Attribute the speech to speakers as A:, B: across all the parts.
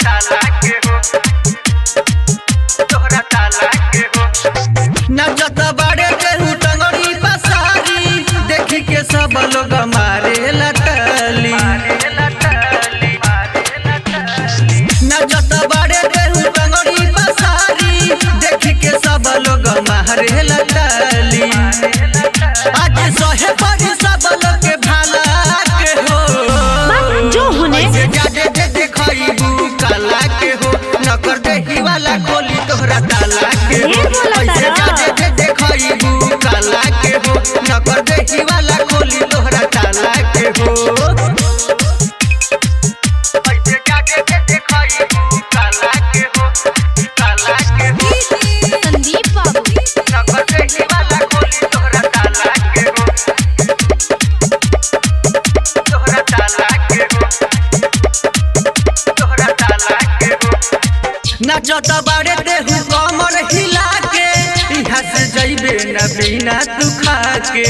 A: ताला के हो, तोहरा ताला के हो।
B: नचत बाड़े केहू टंगड़ी पसारी, देखी के सब लोग मारे लटली। नचत बाड़े केहू टंगड़ी पसारी, देखी के सब लोग मारे लटली। आज सहे पड़ी सब लोग के भाला के हो,
C: जो होने
B: ऐसे जादे दे देखइबू काला के हो, नकर देही वाला खोली तोहरा ताला के हो। ऐसे जादे दे देखइबू काला के हो, नकर देही वाला खोली तोहरा ताला के हो।
A: ऐसे जादे दे देखइबू काला के हो, काला के हो।
C: संदीप बाबू
A: नकर देही वाला खोली तोहरा ताला के हो, तोहरा ताला के हो, तोहरा ताला के हो।
B: नचत बाड़े देहू कमर हिला के, इहाँ से जइबे न बिना तू खा के।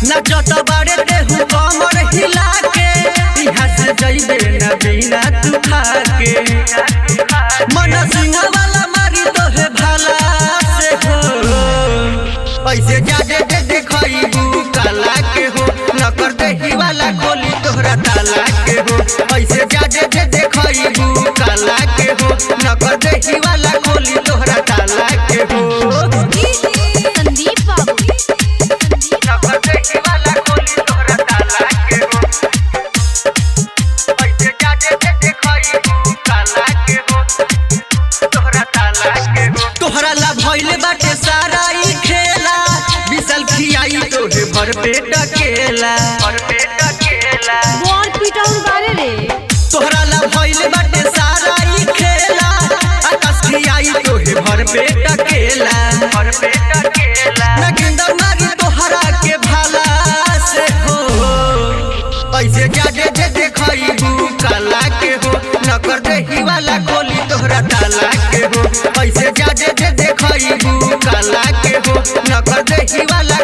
B: नचत बाड़े देहू कमर हिला के, इहाँ से जइबे न बिना तू खा के। मन सिंह वाला मारी तोहे भाला से हो, ऐसे जादे दे देखइबू काला के हो, नकर देही वाला खोली तोहरा ताला के हो। ऐसे जादे दे देखइबू काला के हो, नकर देही वाला खोली तोहरा ताला के हो।
C: संदीप बाबू
A: नकर देही वाला खोली तोहरा ताला के हो, ऐसे जादे दे देखइबू काला के हो, तोहरा ताला के हो।
B: तोहरा ला भइल बाटे सारा ई खेला, बिसल खियाई तोहे भर पेट केला।
A: और पेट केला
C: बोर पिटाउन बारे रे
B: तोहरा ला भइल बाटे सारा ई खेला, आकाश खियाई तोहे भर पेट केला।
A: और पेट केला
B: नगिंदर मारी तोहरा के भाला से हो, ऐसे जादे दे देखइबू काला के हो, नकर देही वाला खोली तोहरा ताला के हो। ऐसे जादे दे देखइबू काला के हो, नकर देही वाला